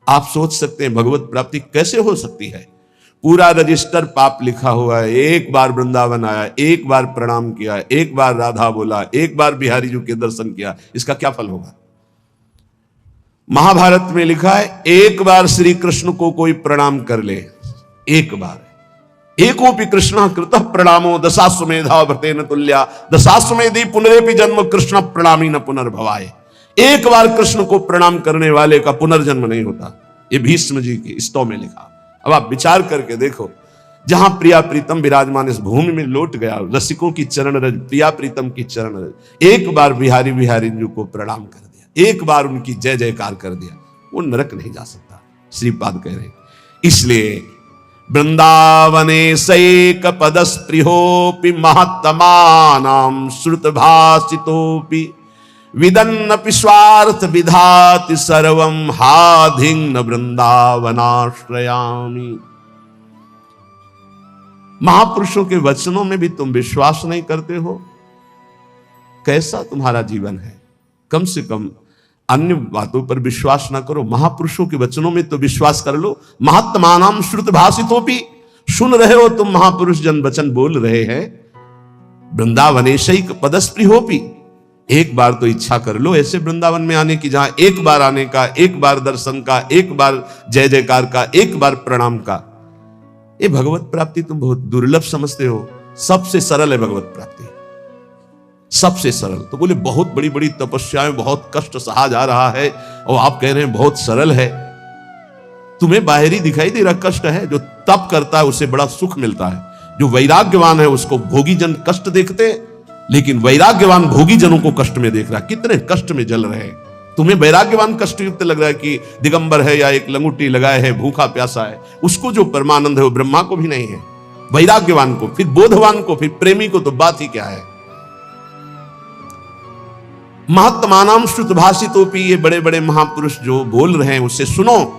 आप सोच सकते हैं भगवत प्राप्ति कैसे हो सकती है? पूरा रजिस्टर पाप लिखा हुआ है, एक बार वृंदावन आया, एक बार प्रणाम किया, एक बार राधा बोला, एक बार बिहारी जी के दर्शन किया, इसका क्या फल होगा? महाभारत में लिखा है एक बार श्री कृष्ण को कोई प्रणाम कर ले, एक बार, एकोपि कृष्ण कृतः प्रणामो दशाश्वमेधा व्रतेन तुल्या दशाश्वमेधि पुनरेपि जन्म कृष्ण प्रणामी न पुनर्भवाय। एक बार कृष्ण को प्रणाम करने वाले का पुनर्जन्म नहीं होता, ये भीष्म जी की स्तव में लिखा। अब आप विचार करके देखो, जहां प्रिया प्रीतम विराजमान इस भूमि में लौट गया, रसिकों की चरण रज, प्रिया प्रीतम की चरण रज, एक बार बिहारी बिहारी जी को प्रणाम कर दिया, एक बार उनकी जय जयकार कर दिया, वो नरक नहीं जा सकता, श्रीपाद कह रहे। इसलिए वृंदावने सैक पदस्पृहोपि महत्तमानां श्रुत भाषितोपि विदन्नपि स्वार्थ विधाति सर्वं हाधिं न वृंदावनाश्रयामि। महापुरुषों के वचनों में भी तुम विश्वास नहीं करते हो, कैसा तुम्हारा जीवन है? कम से कम अन्य बातों पर विश्वास ना करो, महापुरुषों के वचनों में तो विश्वास कर लो। महात्मानां श्रुत भाषितोपि, सुन रहे हो तुम, महापुरुष जन वचन बोल रहे हैं। वृंदावनेशैक पदस्पृहोपि, एक बार तो इच्छा कर लो ऐसे वृंदावन में आने की, जहां एक बार आने का, एक बार दर्शन का, एक बार जय जयकार का, एक बार प्रणाम का। ये भगवत प्राप्ति तुम बहुत दुर्लभ समझते हो। सबसे सरल है भगवत प्राप्ति, सबसे सरल। तो बोले बहुत बड़ी बड़ी तपस्याएं, बहुत कष्ट सहा जा रहा है, और आप कह रहे हैं बहुत सरल है। तुम्हें बाहरी दिखाई दे रहा कष्ट है, जो तप करता है उसे बड़ा सुख मिलता है। जो वैराग्यवान है उसको भोगी जन कष्ट देखते, लेकिन वैराग्यवान भोगी जनों को कष्ट में देख रहा है, कितने कष्ट में जल रहे हैं। तुम्हें वैराग्यवान कष्ट युक्त लग रहा है कि दिगंबर है या एक लंगूटी लगाए है, भूखा प्यासा है, उसको जो परमानंद है वो ब्रह्मा को भी नहीं है। वैराग्यवान को, फिर बोधवान को, फिर प्रेमी को तो बात ही क्या है। महात्मानां श्रुत भाषितोपि, ये बड़े बड़े महापुरुष जो बोल रहे हैं उससे सुनो।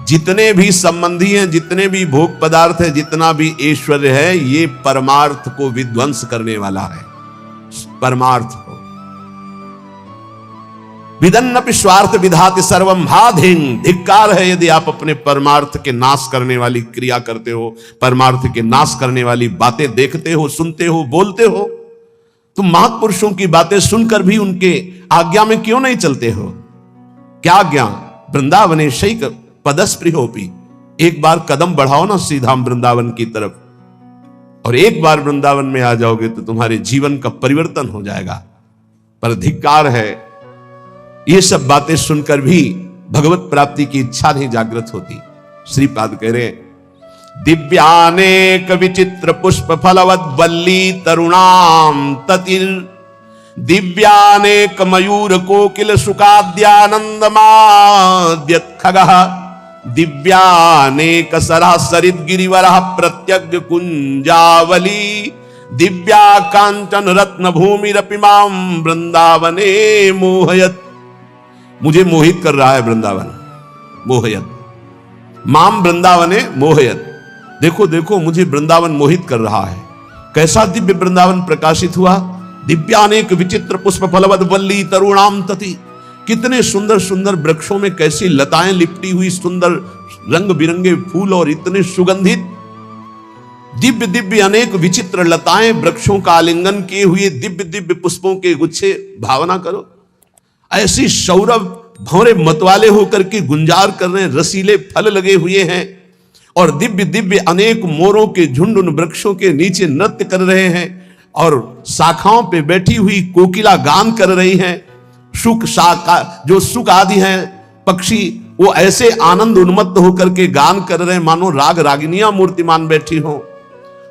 जितने भी संबंधी हैं, जितने भी भोग पदार्थ है, जितना भी ऐश्वर्य है, ये परमार्थ को विध्वंस करने वाला है। परमार्थ को विदन्नपि स्वार्थ विधाति सर्वं हाधिं, धिक्कार है यदि आप अपने परमार्थ के नाश करने वाली क्रिया करते हो, परमार्थ के नाश करने वाली बातें देखते हो, सुनते हो, बोलते हो। तुम महापुरुषों की बातें सुनकर भी उनके आज्ञा में क्यों नहीं चलते हो? क्या आज्ञा? वृंदावने शैक पदस्पृहोपि, एक बार कदम बढ़ाओ ना सीधा वृंदावन की तरफ, और एक बार वृंदावन में आ जाओगे तो तुम्हारे जीवन का परिवर्तन हो जाएगा। पर धिक्कार है, ये सब बातें सुनकर भी भगवत प्राप्ति की इच्छा नहीं जागृत होती। श्रीपाद कह रहे, दिव्यानेक विचित्र पुष्प फलवद वल्ली तरुणाम ततिर, दिव्यानेक मयूर कोकिल सुखाद्यानंद माद्यत खगः, दिव्यानेक सरासरित गिरिवरः प्रत्यग्र कुंजावली, दिव्या कांचन रत्न भूमिरपि मां वृंदावने मोहयत। मुझे मोहित कर रहा है वृंदावन, मोहयत माम वृंदावने मोहयत। देखो देखो, मुझे वृंदावन मोहित कर रहा है। कैसा दिव्य वृंदावन प्रकाशित हुआ। दिव्यानेक विचित्र पुष्प फलवद वल्ली तरुणाम तति, कितने सुंदर सुंदर वृक्षों में कैसी लताएं लिपटी हुई, सुंदर रंग बिरंगे फूल और इतने सुगंधित, दिव्य दिव्य अनेक विचित्र लताएं, वृक्षों का आलिंगन किए हुए दिव्य दिव्य पुष्पों के गुच्छे। भावना करो, ऐसी सौरभ भौरे मतवाले होकर के गुंजार कर रहे हैं, रसीले फल लगे हुए हैं, और दिव्य दिव्य अनेक मोरों के झुंड उन वृक्षों के नीचे नृत्य कर रहे हैं, और शाखाओं पे बैठी हुई कोकिला गान कर रही हैं। सुख शाखा जो सुख आदि हैं पक्षी, वो ऐसे आनंद उन्मत्त होकर के गान कर रहे हैं मानो राग रागिनियां मूर्तिमान बैठी हो।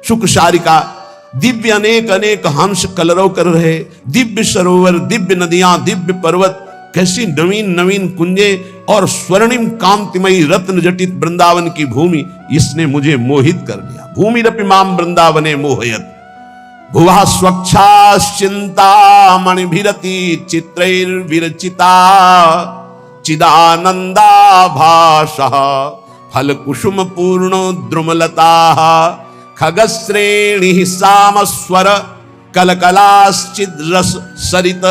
सुख शारिका, दिव्य अनेक अनेक हंस कलरव कर रहे, दिव्य सरोवर, दिव्य नदियां, दिव्य पर्वत, कैसी नवीन नवीन कुंजे और स्वर्णिम कांतिमयी रत्न जटित वृंदावन की भूमि, इसने मुझे मोहित कर दिया। भूमिरपि मां वृंदावने मोहयत, भुवः स्वच्छाश्चिंता मणिभिरति चित्रैर्विरचिता, चिदानंदाभासः फलकुसुम पूर्ण द्रुमलताः, खगश्रेणी सामस्वर कलकलाश्चिद्रस सरित,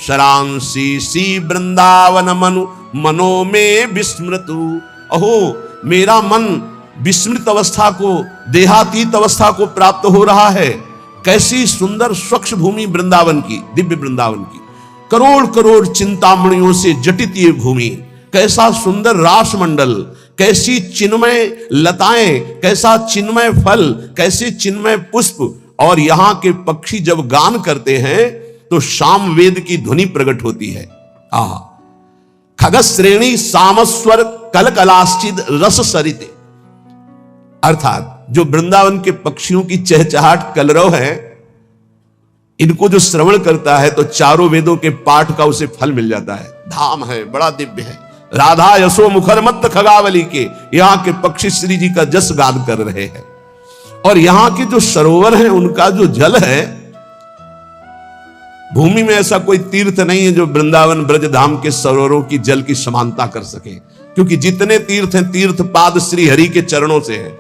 शरांसी सी वृंदावन मनु मनो में विस्मृतु। अहो मेरा मन विस्मृत अवस्था को, देहातीत अवस्था को प्राप्त हो रहा है। कैसी सुंदर स्वच्छ भूमि वृंदावन की, दिव्य वृंदावन की, करोड़ करोड़ चिंतामणियों से जटित ये भूमि, कैसा सुंदर रासमंडल, कैसी चिन्मय लताएं, कैसा चिन्मय फल, कैसे चिन्मय पुष्प, और यहां के पक्षी जब गान करते हैं तो साम वेद की ध्वनि प्रकट होती है। आहा, खगश्रेणी सामस्वर कलकलाश्चिद रस सरिते, अर्थात जो वृंदावन के पक्षियों की चहचहाट कलरव है, इनको जो श्रवण करता है तो चारों वेदों के पाठ का उसे फल मिल जाता है। धाम है, बड़ा दिव्य है। राधा यशो मुखर मत खगावली के यहां के पक्षी श्री जी का जस गान कर रहे हैं। और यहां के जो सरोवर हैं उनका जो जल है, भूमि में ऐसा कोई तीर्थ नहीं है जो वृंदावन ब्रज धाम के सरोवरों की जल की समानता कर सके, क्योंकि जितने तीर्थ हैं तीर्थ पाद श्री हरि के चरणों से है।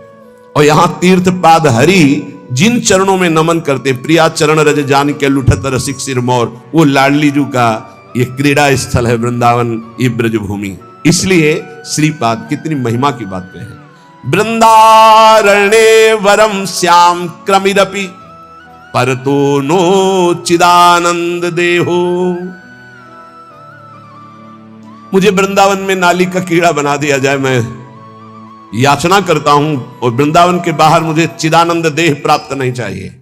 और यहां तीर्थ पाद हरि जिन चरणों में नमन करते, प्रिया चरण रज जान के लुठत रसिक सिरमौर, वो लाडली जू का ये क्रीड़ा स्थल है वृंदावन, ये ब्रज भूमि। इसलिए श्रीपाद कितनी महिमा की बात कहे। वृंदारण्ये वरम श्याम क्रमिरपि परतो नो चिदानंद देहो। मुझे वृंदावन में नाली का कीड़ा बना दिया जाए, मैं याचना करता हूं, और वृंदावन के बाहर मुझे चिदानंद देह प्राप्त नहीं चाहिए।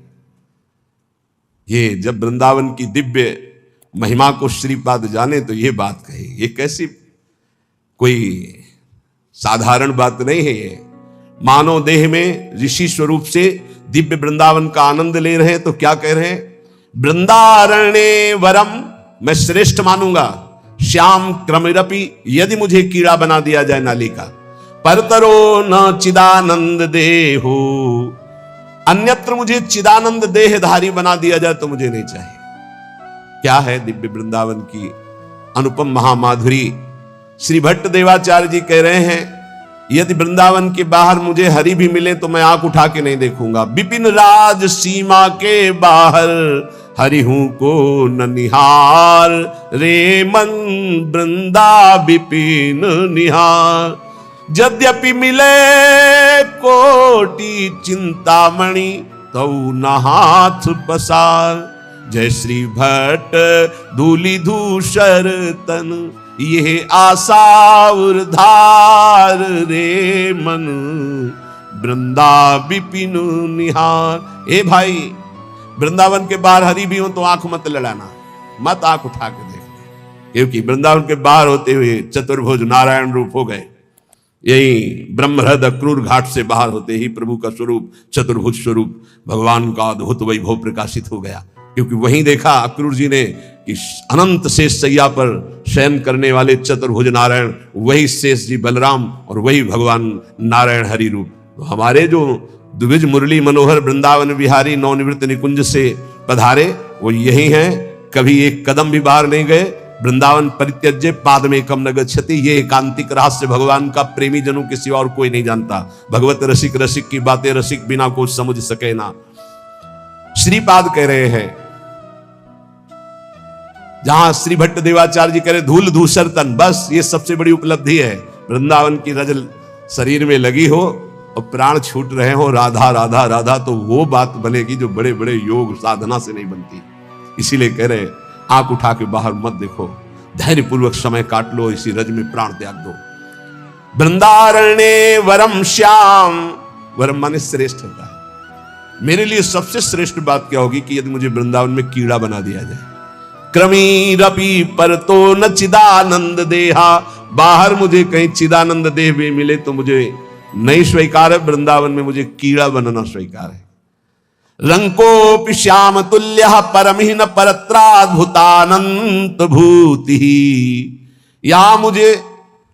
ये जब वृंदावन की दिव्य महिमा को श्रीपाद जाने तो ये बात कही। ये कैसी कोई साधारण बात नहीं है। ये मानव देह में ऋषि स्वरूप से दिव्य वृंदावन का आनंद ले रहे हैं, तो क्या कह रहे हैं? वृंदारण्ये वरम, मैं श्रेष्ठ मानूंगा, श्याम क्रमिरपि, यदि मुझे कीड़ा बना दिया जाए नाली का, परतरो न चिदानंद देहो, अन्यत्र मुझे चिदानंद देहधारी बना दिया जाए तो मुझे नहीं चाहिए। क्या है दिव्य वृंदावन की अनुपम महामाधुरी। श्री भट्ट देवाचार्य जी कह रहे हैं, यदि वृंदावन के बाहर मुझे हरि भी मिले तो मैं आंख उठा के नहीं देखूंगा। विपिन राज सीमा के बाहर हरि हूं को न निहार, रे मन वृंदा विपिन निहार। यद्यपि मिले कोटि चिंतामणि तो न हाथ पसार। जय श्री भट्ट धूलि धूसर तन, ये आशा उर्धार, रे मन वृंदा विपिन निहार। ए भाई, वृंदावन के बाहर हरि भी हो तो आंख मत लड़ाना, मत आंख उठा के देखना, क्योंकि वृंदावन के बाहर होते हुए चतुर्भुज नारायण रूप हो गए। यही ब्रह्महृद अक्रूर घाट से बाहर होते ही प्रभु का स्वरूप, चतुर्भुज स्वरूप भगवान का अद्भुत वैभव प्रकाशित हो गया। क्योंकि वहीं देखा अक्रूर जी ने कि अनंत शेष सैया पर शयन करने वाले चतुर्भुज नारायण, वही शेष जी बलराम और वही भगवान नारायण हरि रूप। तो हमारे जो द्विज मुरली मनोहर वृंदावन विहारी नवनिवृत्त निकुंज से पधारे, वो यही हैं, कभी एक कदम भी बाहर नहीं गए। वृंदावन परित्यज्य पाद में कम न गच्छति, ये एकांतिक रहस्य भगवान का प्रेमी जनों के सिवा और कोई नहीं जानता। भगवत रसिक रसिक की बातें रसिक बिना को समझ सके ना। श्रीपाद कह रहे हैं, जहां श्री भट्ट देवाचार्य जी कह रहे धूल धूसर तन, बस ये सबसे बड़ी उपलब्धि है। वृंदावन की रजल शरीर में लगी हो और प्राण छूट रहे हो राधा राधा राधा, तो वो बात बनेगी जो बड़े बड़े योग साधना से नहीं बनती। इसीलिए कह रहे आंख उठा के बाहर मत देखो, धैर्य पूर्वक समय काट लो, इसी रज में प्राण त्याग दो। वृंदारण्ये वरम श्याम, वरम माने श्रेष्ठ होता है। मेरे लिए सबसे श्रेष्ठ बात क्या होगी कि यदि मुझे वृंदावन में कीड़ा बना दिया जाए। क्रमीरपि परतो न चिदानंद देहा, बाहर मुझे कहीं चिदानंद देह भी मिले तो मुझे नहीं स्वीकार है, वृंदावन में मुझे कीड़ा बनना स्वीकार है। रंकोपि श्याम तुल्य परमहीन परत्राद्भुतानंत भूति, यहां मुझे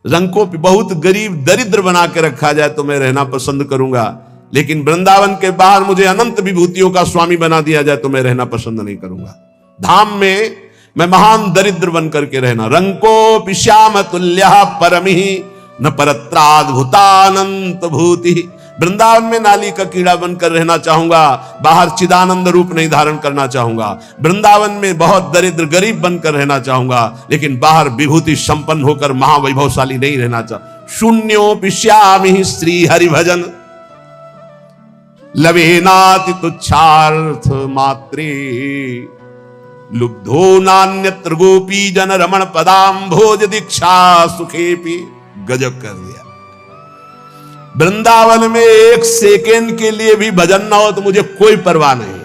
रंकोपि बहुत गरीब दरिद्र बना के रखा जाए तो मैं रहना पसंद करूंगा, लेकिन वृंदावन के बाहर मुझे अनंत विभूतियों का स्वामी बना दिया जाए तो मैं रहना पसंद नहीं करूंगा। धाम में मैं महान दरिद्र बन करके रहना। रंकोपि श्याम तुल्य परमहीन परत्राद्भुतानंत भूति, वृंदावन में नाली का कीड़ा बनकर रहना चाहूंगा, बाहर चिदानंद रूप नहीं धारण करना चाहूंगा। वृंदावन में बहुत दरिद्र गरीब बनकर रहना चाहूंगा, लेकिन बाहर विभूति संपन्न होकर महावैभवशाली नहीं रहना चाहूंगा। शून्यो पिश्यामि श्री हरि भजन लवेनाति तुच्छार्थ मात्रे लुब्धो नान्यत्र गोपी जन रमण पदाम भोज दीक्षा सुखेपी। गजब कर दिया। वृंदावन में एक सेकेंड के लिए भी भजन ना हो तो मुझे कोई परवाह नहीं।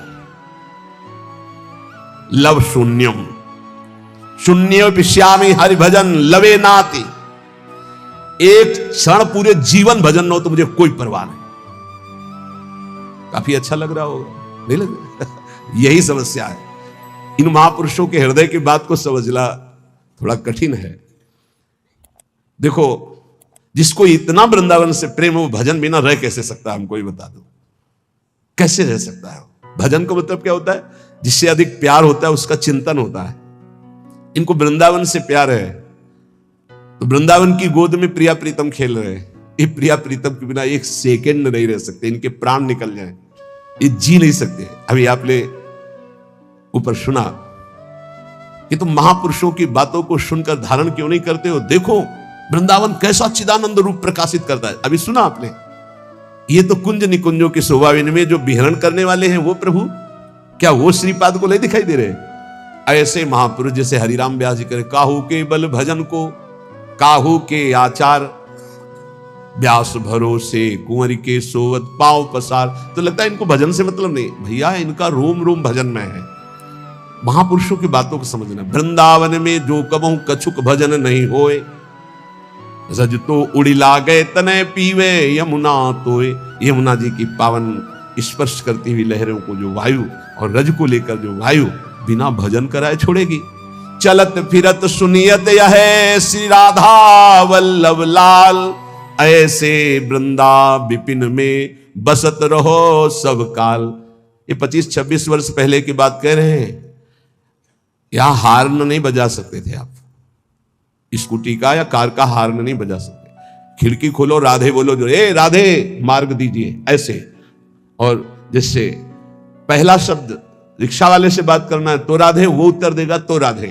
लव शून्यम शून्य पिश्यामि हरि भजन लवे नाति। एक क्षण पूरे जीवन भजन ना हो तो मुझे कोई परवाह नहीं। काफी अच्छा लग रहा होगा, नहीं लग रहा? यही समस्या है। इन महापुरुषों के हृदय की बात को समझना थोड़ा कठिन है। देखो, जिसको इतना वृंदावन से प्रेम हो, भजन बिना रह कैसे सकता है? हमको ही बता दो, कैसे रह सकता है? भजन का मतलब क्या होता है? जिससे अधिक प्यार होता है उसका चिंतन होता है। इनको वृंदावन से प्यार है तो वृंदावन की गोद में प्रिया प्रीतम खेल रहे हैं। ये प्रिया प्रीतम के बिना एक सेकेंड नहीं रह सकते। इनके प्राण निकल जाए, ये जी नहीं सकते। अभी आपने ऊपर सुना कि तुम महापुरुषों की बातों को सुनकर धारण क्यों नहीं करते हो? देखो वृंदावन कैसा चिदानंद रूप प्रकाशित करता है। अभी सुना आपने? ये तो कुंज निकुंजों की शोभा में जो विहरण करने वाले हैं वो प्रभु, क्या वो श्रीपाद को नहीं दिखाई दे रहे? ऐसे महापुरुष जैसे हरिराम व्यास जी करे, काहू के बल भजन को काहू के आचार व्यास भरोसे कुंवरी के सोवत पांव पसार। तो लगता है इनको भजन से मतलब नहीं। भैया, इनका रोम रोम भजन में है। महापुरुषों की बातों को समझना। वृंदावन में जो कबहू कछुक भजन नहीं होए, रज तो उड़ी लागे तने पीवे यमुना तोए। यमुना जी की पावन स्पर्श करती हुई लहरों को जो वायु और रज को लेकर जो वायु बिना भजन कराए छोड़ेगी। चलत फिरत सुनियत यह श्री राधा वल्लभ लाल, ऐसे वृंदा विपिन में बसत रहो सब काल। ये 25-26 वर्ष पहले की बात कह रहे हैं। यहां हार्न नहीं बजा सकते थे आप, स्कूटी का या कार का हार्न नहीं बजा सकते। खिड़की खोलो, राधे बोलो, जो ए राधे मार्ग दीजिए, ऐसे। और जैसे पहला शब्द रिक्शा वाले से बात करना है तो राधे, वो उत्तर देगा तो राधे।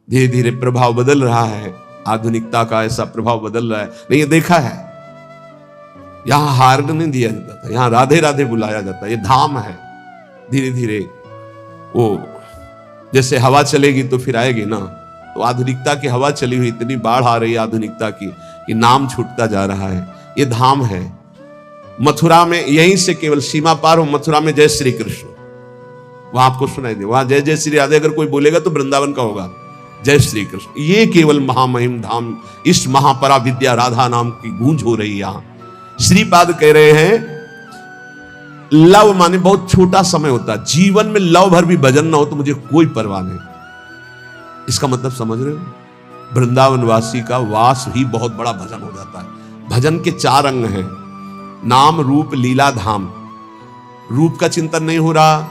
धीरे धीरे प्रभाव बदल रहा है, आधुनिकता का ऐसा प्रभाव बदल रहा है। नहीं, ये देखा है, यहां हार्न नहीं दिया जाता था, यहां राधे राधे बुलाया जाता है। ये धाम है। धीरे धीरे वो जैसे हवा चलेगी तो फिर आएगी ना। तो आधुनिकता की हवा चली हुई, इतनी बाढ़ आ रही है आधुनिकता की कि नाम छूटता जा रहा है। ये धाम है। मथुरा में यहीं से केवल सीमा पार हो, मथुरा में जय श्री कृष्ण, वहां आपको सुनाई दे। वहां जय जय श्री राधे अगर कोई बोलेगा तो वृंदावन का होगा, जय श्री कृष्ण। ये केवल महामहिम धाम, इस महापरा विद्या राधा नाम की गूंज हो रही है यहां। श्रीपाद कह रहे हैं, लव माने बहुत छोटा समय होता है। जीवन में लव भर भी भजन ना हो तो मुझे कोई परवाह नहीं। इसका मतलब समझ रहे हो? वृंदावन वासी का वास ही बहुत बड़ा भजन हो जाता है। भजन के 4 अंग हैं, नाम रूप लीला धाम। रूप का चिंतन नहीं हो रहा,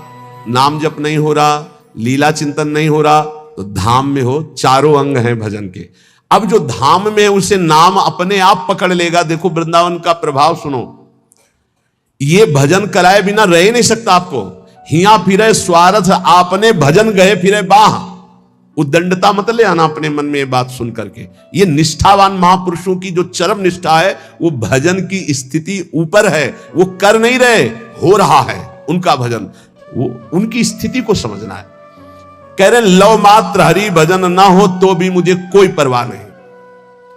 नाम जप नहीं हो रहा, लीला चिंतन नहीं हो रहा, तो धाम में हो। 4 अंग हैं भजन के। अब जो धाम में है उसे नाम अपने आप पकड़ लेगा। देखो वृंदावन का प्रभाव सुनो। ये भजन कराए बिना रह ही नहीं सकता आपको। हिया फिरे स्वार्थ आपने भजन गए फिरे बाह। उद्दंडता मत ले आना अपने मन में ये बात सुन करके। ये निष्ठावान महापुरुषों की जो चरम निष्ठा है, वो भजन की स्थिति ऊपर है। वो कर नहीं रहे, हो रहा है उनका भजन। वो उनकी स्थिति को समझना है। कह रहे लव मात्र हरि भजन ना हो तो भी मुझे कोई परवाह नहीं।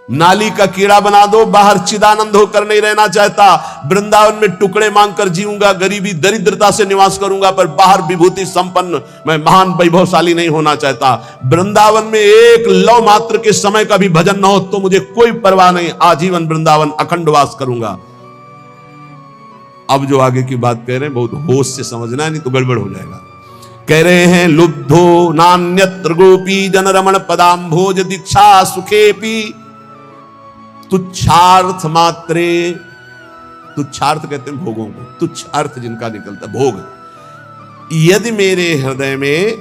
नाली का कीड़ा बना दो, बाहर चिदानंद होकर नहीं रहना चाहता। वृंदावन में टुकड़े मांगकर जीऊंगा, गरीबी दरिद्रता से निवास करूंगा, पर बाहर विभूति संपन्न मैं महान वैभवशाली नहीं होना चाहता। वृंदावन में एक लव मात्र के समय का भी भजन न हो तो मुझे कोई परवाह नहीं। आजीवन वृंदावन अखंड वास करूंगा। अब जो आगे की बात कह रहे हैं बहुत होश से समझना है, नहीं तो गड़बड़ हो जाएगा। कह रहे हैं लुब्धो नान्यत्र गोपी जन रमण पदाम्भोज दीक्षा सुखेपी तुच्छार्थ मात्रे। तुच्छार्थ कहते हैं भोगों को, तुच्छ अर्थ जिनका निकलता भोग। यदि मेरे हृदय में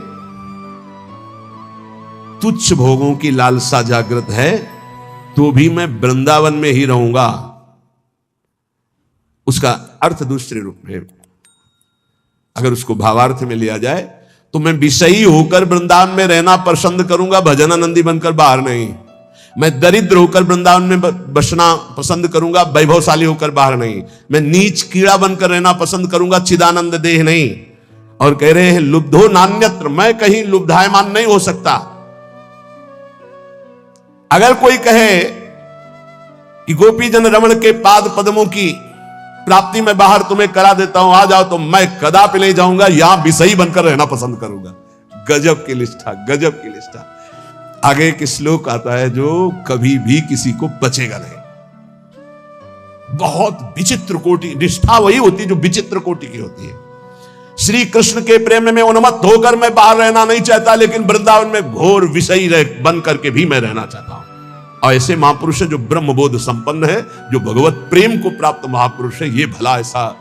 तुच्छ भोगों की लालसा जागृत है तो भी मैं वृंदावन में ही रहूंगा। उसका अर्थ दूसरे रूप में, अगर उसको भावार्थ में लिया जाए तो मैं विषयी होकर वृंदावन में रहना पसंद करूंगा, भजनानंदी बनकर बाहर नहीं। मैं दरिद्र होकर वृंदावन में बसना पसंद करूंगा, वैभवशाली होकर बाहर नहीं। मैं नीच कीड़ा बनकर रहना पसंद करूंगा, चिदानंद देह नहीं। और कह रहे हैं लुब्धो नान्यत्र, मैं कहीं लुब्धायमान नहीं हो सकता। अगर कोई कहे कि गोपी जन रमण के पाद पद्मों की प्राप्ति में बाहर तुम्हें करा देता हूं, आ जाओ, तो मैं कदापि नहीं जाऊंगा, यहां विषयी बनकर रहना पसंद करूंगा। गजब की निष्ठा, गजब की निष्ठा। आगे एक श्लोक आता है जो कभी भी किसी को बचेगा नहीं। बहुत विचित्र कोटि निष्ठा वही होती है जो विचित्र कोटि की होती है। श्री कृष्ण के प्रेम में उन्मत्त होकर मैं बाहर रहना नहीं चाहता, लेकिन वृंदावन में घोर विषयी बन करके भी मैं रहना चाहता हूं। और ऐसे महापुरुष है जो ब्रह्मबोध संपन्न है, जो भगवत प्रेम को प्राप्त महापुरुष है। ये भला ऐसा,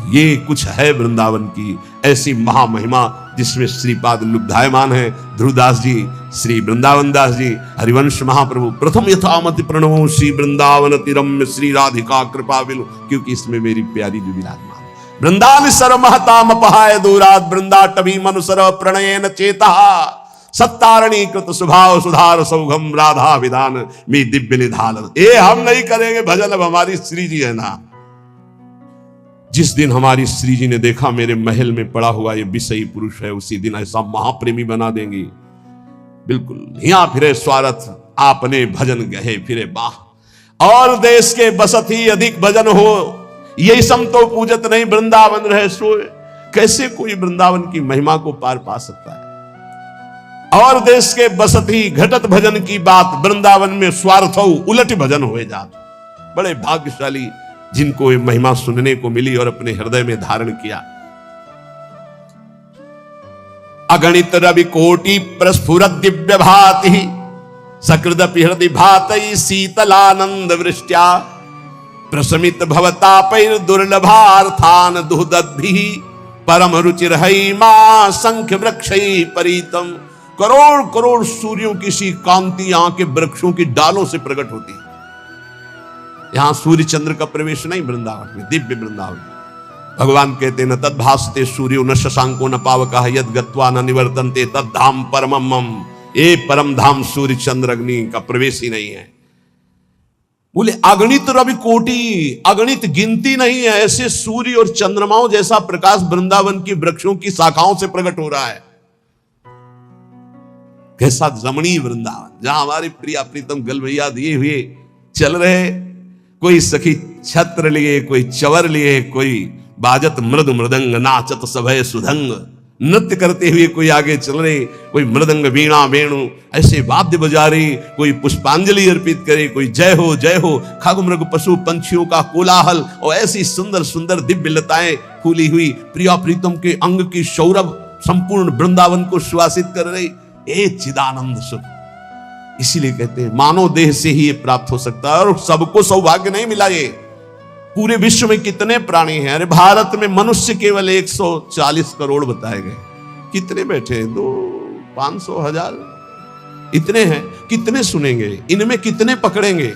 ये कुछ है वृंदावन की ऐसी महामहिमा जिसमें श्रीपाद लुब्धायमान है। ध्रुवदास जी, श्री वृंदावन दास जी, हरिवंश महाप्रभु, प्रथम यथामति प्रणवो श्री वृंदावन तिरम्य श्री राधिका कृपा बिलु, क्योंकि इसमें मेरी प्यारी जी विराजमान। वृंदावन सर्व महताम पहाय दूरात, वृंदा टवी मनु सर्व प्रणयन चेता, सत्तारणी कृत स्वभाव सुधार सौघम राधा विधान में दिव्य निधान। ये हम नहीं करेंगे भजन, अब हमारी श्री जी है ना। जिस दिन हमारी श्री जी ने देखा मेरे महल में पड़ा हुआ ये विषयी पुरुष है, उसी दिन ऐसा महाप्रेमी बना देंगी। बिल्कुल हिया फिरे स्वार्थ आपने भजन गहे फिरे बाह, और देश के बसत ही अधिक भजन हो, यही सम तो पूजत नहीं वृंदावन रहे सोए। कैसे कोई वृंदावन की महिमा को पार पा सकता है। और देश के बसत ही घटत भजन की बात, वृंदावन में स्वार्थ उलट भजन हुए जात। बड़े भाग्यशाली जिनको ये महिमा सुनने को मिली और अपने हृदय में धारण किया। अगणित रवि कोटि प्रस्फुरत दिव्य भाति, सकृदपि हृदय भातई शीतलानंद वृष्ट्या, प्रशमित भवतापैर दुर्लभार्थान दुहदद्भिः, परम रुचिर मां संख्य वृक्षै परितम। करोड़ करोड़ सूर्यों की सी कांति यहां के वृक्षों की डालों से प्रकट होती है। यहां सूर्य चंद्र का प्रवेश नहीं वृंदावन में, दिव्य वृंदावन। भगवान कहते न तद भासते सूर्यो न शशांको न पावकः, यद गत्वा न निवर्तन्ते तद धाम परमम मम। ये परम धाम सूर्य चंद्र अग्नि का प्रवेश ही नहीं है। बोले अगणित रवि कोटि, अगणित गिनती नहीं है, ऐसे सूर्य और चंद्रमाओं जैसा प्रकाश वृंदावन की वृक्षों की शाखाओं से प्रकट हो रहा है। कैसा रमणीय वृंदावन, जहां हमारे प्रिया प्रीतम गलवैया दिए हुए चल रहे, कोई सखी छत्र लिए, कोई चवर लिए, कोई बाजत मृद मृदंग, नाचत सभय सुधंग, नृत्य करते हुए कोई आगे चल रहे, कोई मृदंग वीणा वेणु ऐसे वाद्य बजा रहे, कोई पुष्पांजलि अर्पित करे, कोई जय हो खग मृग पशु पंछियों का कोलाहल, और ऐसी सुंदर सुंदर दिव्य लताएं फूली हुई प्रिया प्रीतम के अंग की सौरभ संपूर्ण वृंदावन को सुवासित कर रही। ए चिदानंद सुख। इसीलिए कहते हैं मानव देह से ही ये प्राप्त हो सकता है, और सबको सौभाग्य नहीं मिला। ये पूरे विश्व में कितने प्राणी हैं। अरे भारत में मनुष्य केवल 140 करोड़ बताए गए। कितने बैठे? 2, 500, 1000 इतने हैं। कितने सुनेंगे? इनमें कितने पकड़ेंगे?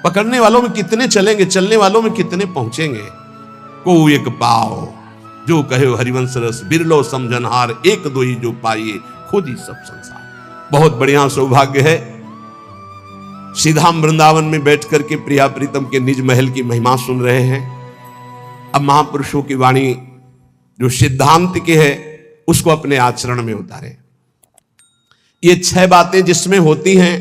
पकड़ने वालों में कितने चलेंगे? चलने वालों में कितने पहुंचेंगे? को एक पाओ जो कहे हरिवंश रस, बिरलो समझनहार, एक दो ही जो पाइए खुद ही सब संसार। बहुत बढ़िया सौभाग्य है। सीधाम वृंदावन में बैठ करके प्रिया प्रीतम के निज महल की महिमा सुन रहे हैं। अब महापुरुषों की वाणी जो सिद्धांत की है उसको अपने आचरण में उतारे। ये 6 बातें जिसमें होती हैं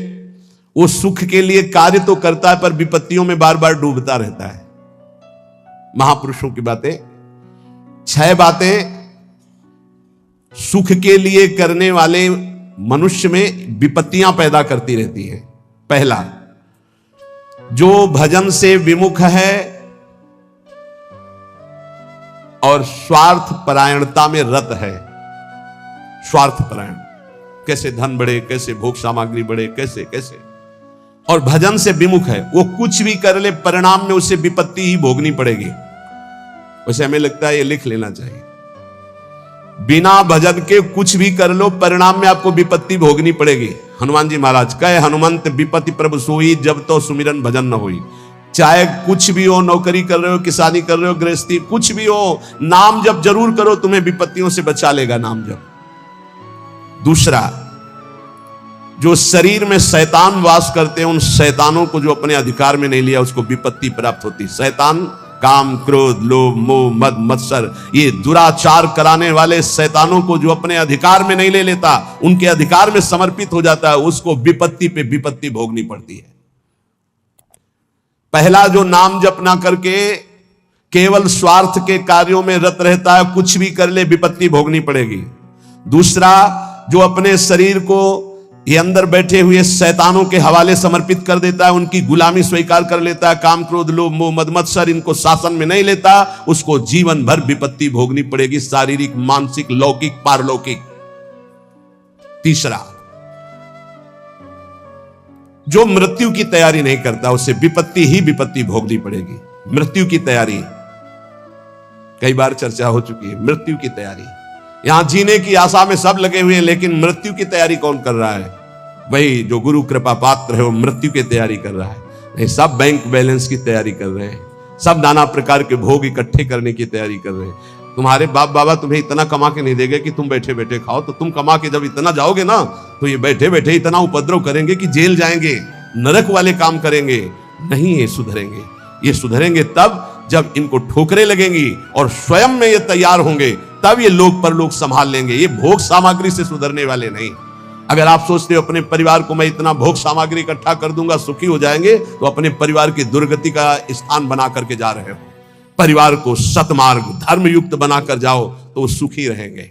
वो सुख के लिए कार्य तो करता है, पर विपत्तियों में बार बार डूबता रहता है। महापुरुषों की बातें 6 बातें सुख के लिए करने वाले मनुष्य में विपत्तियां पैदा करती रहती हैं। पहला, जो भजन से विमुख है और स्वार्थ परायणता में रत है। स्वार्थ परायण, कैसे धन बढ़े, कैसे भोग सामग्री बढ़े, कैसे कैसे, और भजन से विमुख है, वो कुछ भी कर ले परिणाम में उसे विपत्ति ही भोगनी पड़ेगी। वैसे हमें लगता है ये लिख लेना चाहिए, बिना भजन के कुछ भी कर लो परिणाम में आपको विपत्ति भोगनी पड़ेगी। हनुमान जी महाराज कहे हनुमंत विपत्ति प्रभु सोई, जब तो सुमिरन भजन न होई। चाहे कुछ भी हो, नौकरी कर रहे हो, किसानी कर रहे हो, गृहस्थी, कुछ भी हो, नाम जप जरूर करो, तुम्हें विपत्तियों से बचा लेगा नाम जप। दूसरा, जो शरीर में शैतान वास करते हैं, उन शैतानों को जो अपने अधिकार में नहीं लिया, उसको विपत्ति प्राप्त होती। शैतान काम, क्रोध, लोभ, मोह, मद, मत्सर, ये दुराचार कराने वाले शैतानों को जो अपने अधिकार में नहीं ले लेता, उनके अधिकार में समर्पित हो जाता है, उसको विपत्ति पे विपत्ति भोगनी पड़ती है। पहला, जो नाम जप ना करके केवल स्वार्थ के कार्यों में रत रहता है, कुछ भी कर ले विपत्ति भोगनी पड़ेगी। दूसरा, जो अपने शरीर को ये अंदर बैठे हुए शैतानों के हवाले समर्पित कर देता है, उनकी गुलामी स्वीकार कर लेता है, काम, क्रोध, लोभ, मोह, मद, मत्सर, इनको शासन में नहीं लेता, उसको जीवन भर विपत्ति भोगनी पड़ेगी, शारीरिक, मानसिक, लौकिक, पारलौकिक। तीसरा, जो मृत्यु की तैयारी नहीं करता, उसे विपत्ति ही विपत्ति भोगनी पड़ेगी। मृत्यु की तैयारी कई बार चर्चा हो चुकी है। मृत्यु की तैयारी, यहां जीने की आशा में सब लगे हुए हैं, लेकिन मृत्यु की तैयारी कौन कर रहा है? वही जो गुरु कृपा पात्र है, वो मृत्यु की तैयारी कर रहा है। नहीं, सब बैंक बैलेंस की तैयारी कर रहे हैं, सब नाना प्रकार के भोग इकट्ठे करने की तैयारी कर रहे हैं। तुम्हारे बाप बाबा तुम्हें इतना कमा के नहीं देंगे कि तुम बैठे बैठे खाओ, तो तुम कमा के जब इतना जाओगे ना, तो ये बैठे बैठे इतना उपद्रव करेंगे कि जेल जाएंगे, नरक वाले काम करेंगे। नहीं, ये सुधरेंगे। ये सुधरेंगे तब जब इनको ठोकरें लगेंगी और स्वयं में ये तैयार होंगे, तब ये लोक परलोक संभाल लेंगे। ये भोग सामग्री से सुधरने वाले नहीं। अगर आप सोचते हो अपने परिवार को मैं इतना भोग सामग्री इकट्ठा कर दूंगा सुखी हो जाएंगे, तो अपने परिवार की दुर्गति का स्थान बना करके जा रहे हो। परिवार को सतमार्ग, धर्मयुक्त बनाकर जाओ तो वो सुखी रहेंगे।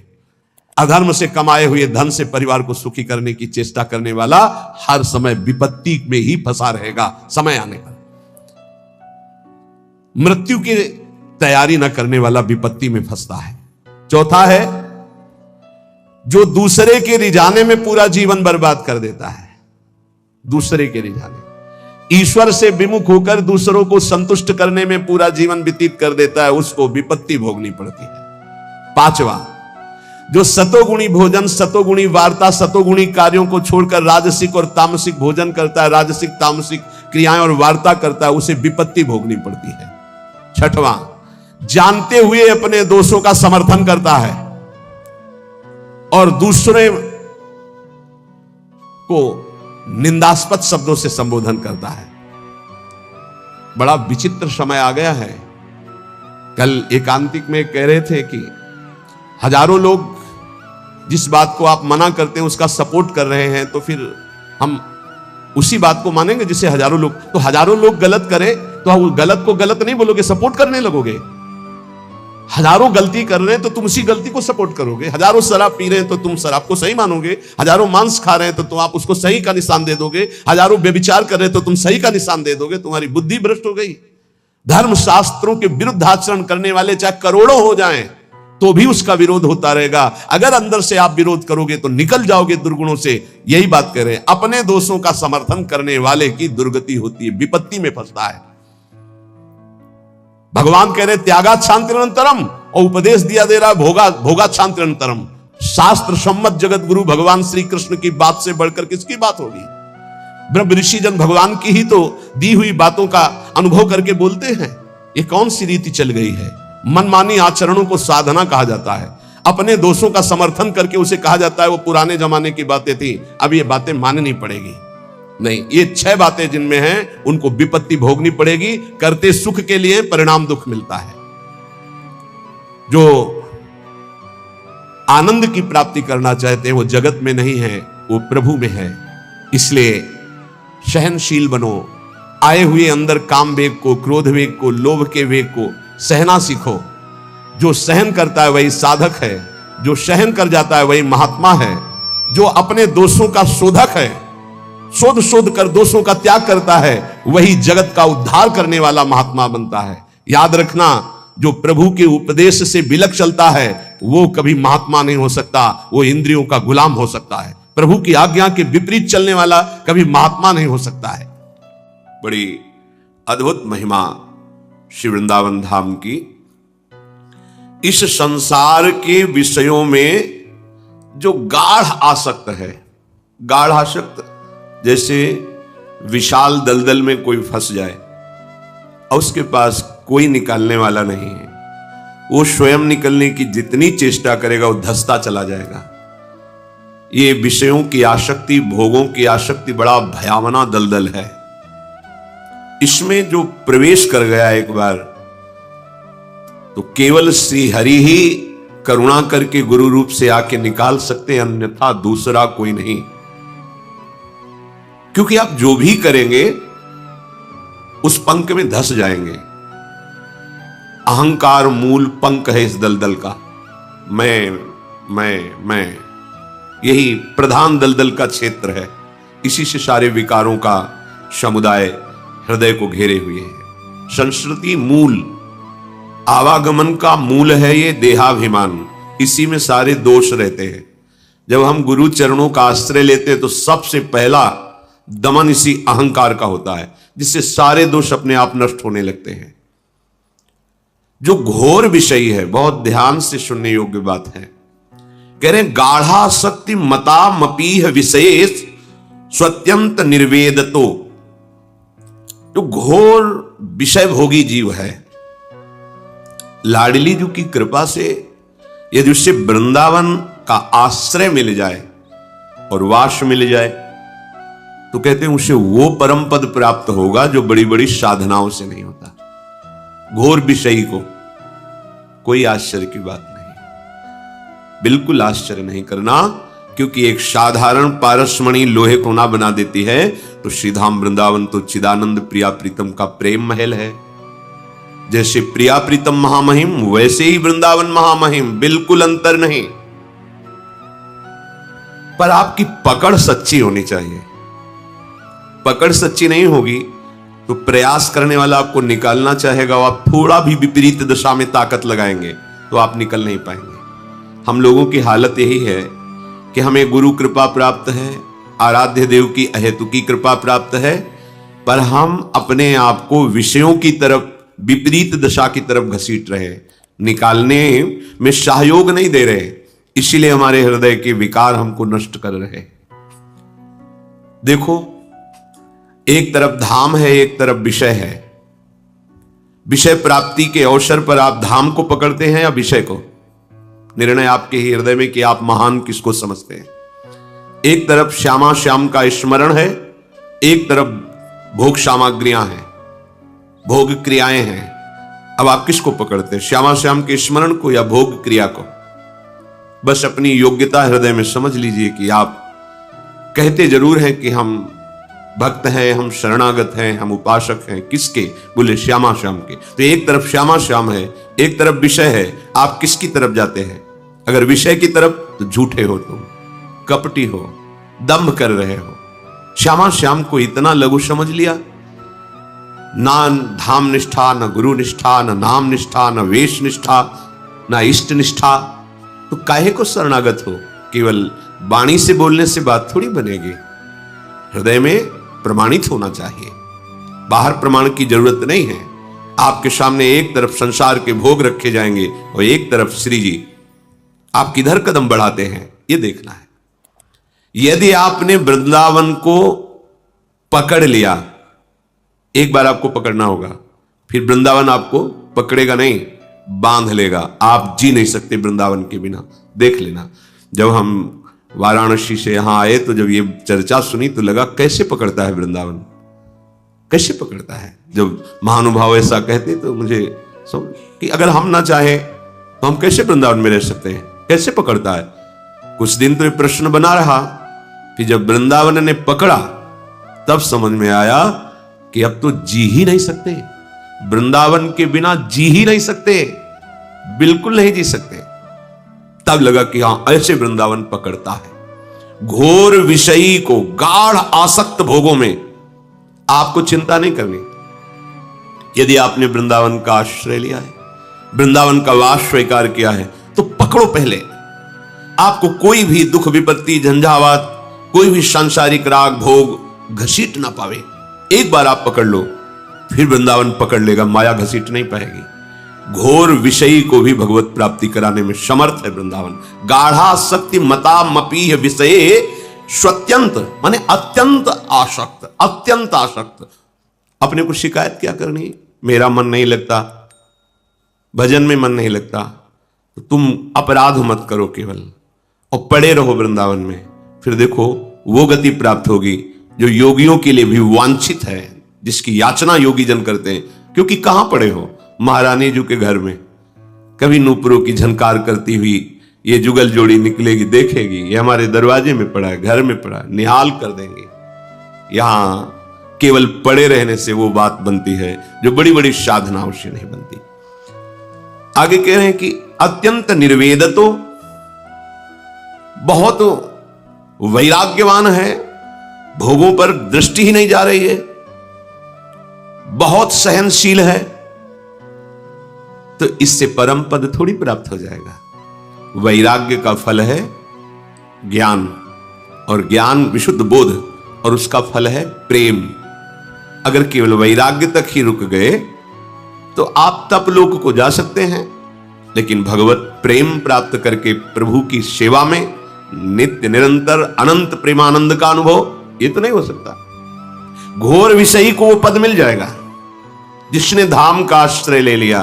अधर्म से कमाए हुए धन से परिवार को सुखी करने की चेष्टा करने वाला हर समय विपत्ति में ही फंसा रहेगा समय आने पर। मृत्यु की तैयारी न करने वाला विपत्ति में फंसता है। चौथा है, जो दूसरे के रिझाने में पूरा जीवन बर्बाद कर देता है। दूसरे के रिझाने, ईश्वर से विमुख होकर दूसरों को संतुष्ट करने में पूरा जीवन व्यतीत कर देता है, उसको विपत्ति भोगनी पड़ती है। पांचवा, जो सतोगुणी भोजन, सतोगुणी वार्ता, सतोगुणी कार्यों को छोड़कर राजसिक और तामसिक भोजन करता है, राजसिक तामसिक क्रियाएं और वार्ता करता है, उसे विपत्ति भोगनी पड़ती है। छठवां, जानते हुए अपने दोषों का समर्थन करता है और दूसरे को निंदास्पद शब्दों से संबोधन करता है। बड़ा विचित्र समय आ गया है। कल एकांतिक में कह रहे थे कि हजारों लोग जिस बात को आप मना करते हैं उसका सपोर्ट कर रहे हैं, तो फिर हम उसी बात को मानेंगे जिसे हजारों लोग, तो हजारों लोग गलत करें तो हम गलत को गलत नहीं बोलोगे, सपोर्ट करने लगोगे। हजारों गलती कर रहे हैं तो तुम उसी गलती को सपोर्ट करोगे। हजारों शराब पी रहे हैं तो तुम शराब को सही मानोगे। हजारों मांस खा रहे हैं तो तुम आप उसको सही का निशान दे दोगे। हजारों व्यभिचार कर रहे हैं तो तुम सही का निशान दे दोगे। तुम्हारी बुद्धि भ्रष्ट हो गई। धर्म शास्त्रों के विरुद्ध आचरण करने वाले चाहे करोड़ों हो जाएं तो भी उसका विरोध होता रहेगा। अगर अंदर से आप विरोध करोगे तो निकल जाओगे दुर्गुणों से। यही बात कह रहे हैं, अपने दोषों का समर्थन करने वाले की दुर्गति होती है, विपत्ति में फंसता है। भगवान कह रहे त्यागात शांतिरंतरम, और उपदेश दिया दे रहा भोगा शांतिरंतरम। शास्त्र सम्मत जगत गुरु भगवान श्री कृष्ण की बात से बढ़कर किसकी बात होगी? ब्रह्म ऋषि जन भगवान की ही तो दी हुई बातों का अनुभव करके बोलते हैं। ये कौन सी रीति चल गई है? मनमानी आचरणों को साधना कहा जाता है। अपने दोषों का समर्थन करके उसे कहा जाता है वो पुराने जमाने की बातें थी, अब ये बातें माननी पड़ेगी। नहीं, ये 6 बातें जिनमें हैं उनको विपत्ति भोगनी पड़ेगी। करते सुख के लिए परिणाम दुख मिलता है। जो आनंद की प्राप्ति करना चाहते हैं वो जगत में नहीं है, वो प्रभु में है। इसलिए सहनशील बनो। आए हुए अंदर काम वेग को, क्रोध वेग को, लोभ के वेग को सहना सीखो। जो सहन करता है वही साधक है। जो सहन कर जाता है वही महात्मा है। जो अपने दोषों का शोधक है, शोध कर दोषों का त्याग करता है, वही जगत का उद्धार करने वाला महात्मा बनता है। याद रखना, जो प्रभु के उपदेश से विलक चलता है वो कभी महात्मा नहीं हो सकता, वो इंद्रियों का गुलाम हो सकता है। प्रभु की आज्ञा के विपरीत चलने वाला कभी महात्मा नहीं हो सकता है। बड़ी अद्भुत महिमा श्री वृंदावन धाम की। इस संसार के विषयों में जो गाढ़ आसक्त है, गाढ़ आसक्त जैसे विशाल दलदल में कोई फंस जाए, और उसके पास कोई निकालने वाला नहीं है। वो स्वयं निकलने की जितनी चेष्टा करेगा वो धंसता चला जाएगा। ये विषयों की आसक्ति, भोगों की आसक्ति बड़ा भयावना दलदल है। इसमें जो प्रवेश कर गया एक बार, तो केवल श्री हरि ही करुणा करके गुरु रूप से आके निकाल सकते हैं, अन्यथा दूसरा कोई नहीं। क्योंकि आप जो भी करेंगे उस पंख में धंस जाएंगे। अहंकार मूल पंख है इस दलदल का। मैं यही प्रधान दलदल का क्षेत्र है। इसी से सारे विकारों का समुदाय हृदय को घेरे हुए है। संस्कृति मूल, आवागमन का मूल है ये देहाभिमान। इसी में सारे दोष रहते हैं। जब हम गुरु चरणों का आश्रय लेते हैं तो सबसे पहला दमन इसी अहंकार का होता है, जिससे सारे दोष अपने आप नष्ट होने लगते हैं। जो घोर विषय है, बहुत ध्यान से सुनने योग्य बात है। कह रहे हैं गाढ़ा शक्ति मता मपीह विशेष स्वत्यंत निर्वेदतो। जो घोर विषय भोगी जीव है, लाडली जी की कृपा से यदि उससे वृंदावन का आश्रय मिल जाए और वास मिल जाए, तो कहते हैं उसे वो परम पद प्राप्त होगा जो बड़ी बड़ी साधनाओं से नहीं होता। घोर विषयी को कोई आश्चर्य की बात नहीं, बिल्कुल आश्चर्य नहीं करना, क्योंकि एक साधारण पारसमणि लोहे को ना बना देती है, तो श्रीधाम वृंदावन तो चिदानंद प्रिया प्रीतम का प्रेम महल है। जैसे प्रिया प्रीतम महामहिम, वैसे ही वृंदावन महामहिम, बिल्कुल अंतर नहीं। पर आपकी पकड़ सच्ची होनी चाहिए। पकड़ सच्ची नहीं होगी तो प्रयास करने वाला आपको निकालना चाहेगा, आप थोड़ा भी विपरीत दिशा में ताकत लगाएंगे तो आप निकल नहीं पाएंगे। हम लोगों की हालत यही है कि हमें गुरु कृपा प्राप्त है, आराध्य देव की अहेतुकी कृपा प्राप्त है, पर हम अपने आप को विषयों की तरफ, विपरीत दशा की तरफ घसीट रहे, निकालने में सहयोग नहीं दे रहे। इसीलिए हमारे हृदय के विकार हमको नष्ट कर रहे। देखो, एक तरफ धाम है, एक तरफ विषय है। विषय प्राप्ति के अवसर पर आप धाम को पकड़ते हैं या विषय को? निर्णय आपके ही हृदय में कि आप महान किसको समझते हैं। एक तरफ श्यामा श्याम का स्मरण है, एक तरफ भोग सामग्रियां हैं, भोग क्रियाएं हैं। अब आप किसको पकड़ते हैं, श्यामा श्याम के स्मरण को या भोग क्रिया को? बस अपनी योग्यता हृदय में समझ लीजिए कि आप कहते जरूर हैं कि हम भक्त हैं, हम शरणागत हैं, हम उपासक हैं। किसके? बोले श्यामा श्याम के। तो एक तरफ श्यामा श्याम है, एक तरफ विषय है। आप किसकी तरफ जाते हैं? अगर विषय की तरफ तो झूठे हो, तुम कपटी हो, दंभ कर रहे हो। श्यामा श्याम को इतना लघु समझ लिया। ना धाम निष्ठा, न गुरु निष्ठा, न नाम निष्ठा, न वेश निष्ठा, न इष्ट निष्ठा, तो काहे को शरणागत हो? केवल वाणी से बोलने से बात थोड़ी बनेगी। हृदय में प्रमाणित होना चाहिए, बाहर प्रमाण की जरूरत नहीं है। आपके सामने एक तरफ संसार के भोग रखे जाएंगे और एक तरफ श्री जी। आप किधर कदम बढ़ाते हैं ये देखना है। यदि आपने वृंदावन को पकड़ लिया, एक बार आपको पकड़ना होगा, फिर वृंदावन आपको पकड़ेगा नहीं, बांध लेगा। आप जी नहीं सकते वृंदावन के बिना। देख लेना, जब हम वाराणसी से यहां आए तो जब ये चर्चा सुनी तो लगा कैसे पकड़ता है वृंदावन, कैसे पकड़ता है। जब महानुभाव ऐसा कहते तो मुझे समझ कि अगर हम ना चाहे तो हम कैसे वृंदावन में रह सकते हैं, कैसे पकड़ता है। कुछ दिन तो ये प्रश्न बना रहा, फिर जब वृंदावन ने पकड़ा तब समझ में आया कि अब तो जी ही नहीं सकते, वृंदावन के बिना जी ही नहीं सकते, बिल्कुल नहीं जी सकते। तब लगा कि हां, ऐसे वृंदावन पकड़ता है। घोर विषयी को, गाढ़ आसक्त भोगों में आपको चिंता नहीं करनी। यदि आपने वृंदावन का आश्रय लिया है, वृंदावन का वास स्वीकार किया है, तो पकड़ो पहले। आपको कोई भी दुख विपत्ति झंझावात, कोई भी सांसारिक राग भोग घसीट ना पावे। एक बार आप पकड़ लो, फिर वृंदावन पकड़ लेगा, माया घसीट नहीं पाएगी। घोर विषयी को भी भगवत प्राप्ति कराने में समर्थ है वृंदावन। गाढ़ा शक्ति मता मपीह विषये स्वत्यंत, माने अत्यंत आसक्त, अत्यंत आसक्त। अपने को शिकायत क्या करनी, मेरा मन नहीं लगता, भजन में मन नहीं लगता, तो तुम अपराध मत करो केवल, और पड़े रहो वृंदावन में। फिर देखो वो गति प्राप्त होगी जो योगियों के लिए भी वांछित है, जिसकी याचना योगी जन करते हैं। क्योंकि कहां पड़े हो? महारानी जी के घर में। कभी नूपुरों की झनकार करती हुई ये जुगल जोड़ी निकलेगी, देखेगी, ये हमारे दरवाजे में पड़ा है, घर में पड़ा है, निहाल कर देंगे। यहां केवल पड़े रहने से वो बात बनती है जो बड़ी बड़ी साधनाओं से नहीं बनती। आगे कह रहे हैं कि अत्यंत निर्वेदतो, बहुत वैराग्यवान है, भोगों पर दृष्टि ही नहीं जा रही है, बहुत सहनशील है, तो इससे परम पद थोड़ी प्राप्त हो जाएगा। वैराग्य का फल है ज्ञान, और ज्ञान विशुद्ध बोध, और उसका फल है प्रेम। अगर केवल वैराग्य तक ही रुक गए तो आप तपलोक को जा सकते हैं, लेकिन भगवत प्रेम प्राप्त करके प्रभु की सेवा में नित्य निरंतर अनंत प्रेमानंद का अनुभव ये तो नहीं हो सकता। घोर विषयी को वो पद मिल जाएगा जिसने धाम का आश्रय ले लिया,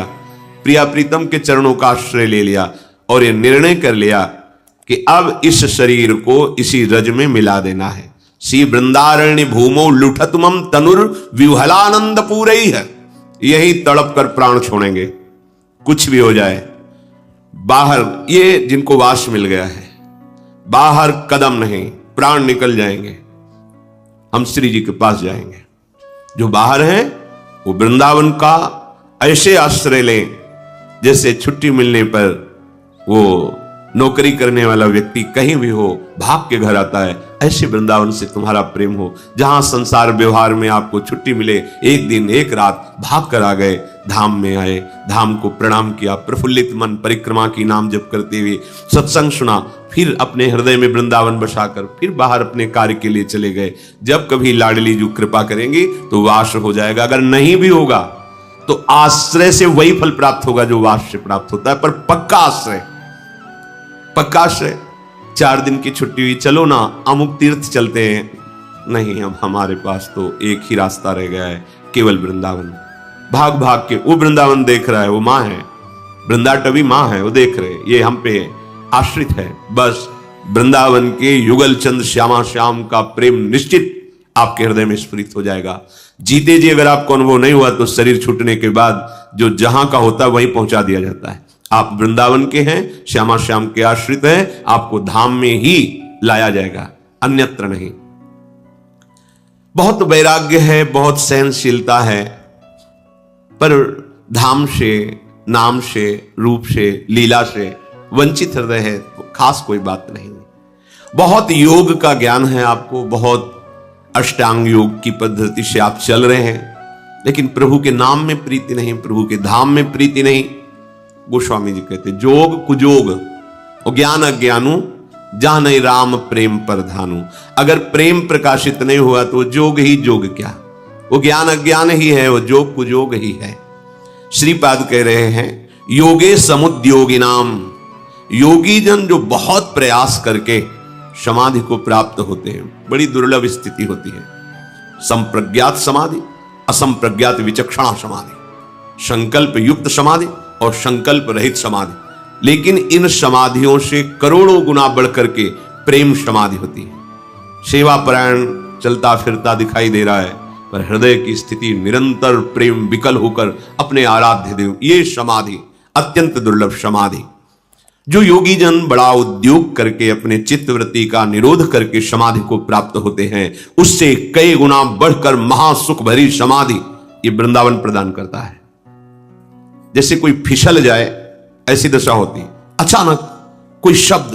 प्रिया प्रीतम के चरणों का आश्रय ले लिया, और ये निर्णय कर लिया कि अब इस शरीर को इसी रज में मिला देना है। श्री वृंदारण्य भूमो लुठतुमम तनुर विह्वलानंद पूरई है, यही तड़प कर प्राण छोड़ेंगे, कुछ भी हो जाए। बाहर ये जिनको वास मिल गया है, बाहर कदम नहीं, प्राण निकल जाएंगे, हम श्री जी के पास जाएंगे। जो बाहर हैं वो वृंदावन का ऐसे आश्रय लें जैसे छुट्टी मिलने पर वो नौकरी करने वाला व्यक्ति कहीं भी हो भाग के घर आता है। ऐसे वृंदावन से तुम्हारा प्रेम हो, जहां संसार व्यवहार में आपको छुट्टी मिले, एक दिन एक रात भाग कर आ गए, धाम में आए, धाम को प्रणाम किया, प्रफुल्लित मन परिक्रमा की नाम जप करते हुए सत्संग सुना, फिर अपने हृदय में वृंदावन बसाकर फिर बाहर अपने कार्य के लिए चले गए। जब कभी लाडली जी कृपा करेंगी तो वास हो जाएगा, अगर नहीं भी होगा तो आश्रय से वही फल प्राप्त होगा जो वास से प्राप्त होता है, पर पक्का आश्रय, पक्का आश्रय। 4 दिन की छुट्टी हुई, चलो ना अमुक तीर्थ चलते हैं, नहीं, अब हमारे पास तो एक ही रास्ता रह गया है, केवल वृंदावन। भाग भाग के वो वृंदावन देख रहा है, वो माँ है, वृंदाटवी माँ है, वो देख रहे, ये हम पे आश्रित है। बस वृंदावन के युगल चंद श्यामा श्याम का प्रेम निश्चित आपके हृदय में स्फुरित हो जाएगा। जीते जी अगर आपको अनुभव नहीं हुआ तो शरीर छूटने के बाद जो जहां का होता है वहीं पहुंचा दिया जाता है। आप वृंदावन के हैं, श्यामा श्याम के आश्रित हैं, आपको धाम में ही लाया जाएगा, अन्यत्र नहीं। बहुत वैराग्य है, बहुत सहनशीलता है, पर धाम से, नाम से, रूप से, लीला से वंचित हृदय है, खास कोई बात नहीं। बहुत योग का ज्ञान है आपको, बहुत अष्टांग योग की पद्धति से आप चल रहे हैं, लेकिन प्रभु के नाम में प्रीति नहीं, प्रभु के धाम में प्रीति नहीं। गोस्वामी जी कहते जोग कुजोग और ज्ञान अज्ञानु जान राम प्रेम पर धानु। अगर प्रेम प्रकाशित नहीं हुआ तो जोग ही जोग क्या, वो ज्ञान अज्ञान ही है, वो जोग कुजोग ही है। श्रीपाद कह रहे हैं योगे समुद्योगी नाम, योगी जन जो बहुत प्रयास करके समाधि को प्राप्त होते हैं, बड़ी दुर्लभ स्थिति होती है। संप्रज्ञात समाधि, असंप्रज्ञात विचक्षणा समाधि, संकल्प युक्त समाधि और संकल्प रहित समाधि। लेकिन इन समाधियों से करोड़ों गुना बढ़कर के प्रेम समाधि होती है। सेवा परायण चलता फिरता दिखाई दे रहा है, पर हृदय की स्थिति निरंतर प्रेम विकल होकर अपने आराध्य देव, ये समाधि अत्यंत दुर्लभ समाधि। जो योगी जन बड़ा उद्योग करके अपने चित्तवृत्ति का निरोध करके समाधि को प्राप्त होते हैं, उससे कई गुना बढ़कर महासुख भरी समाधि ये वृंदावन प्रदान करता है। जैसे कोई फिसल जाए ऐसी दशा होती, अचानक कोई शब्द,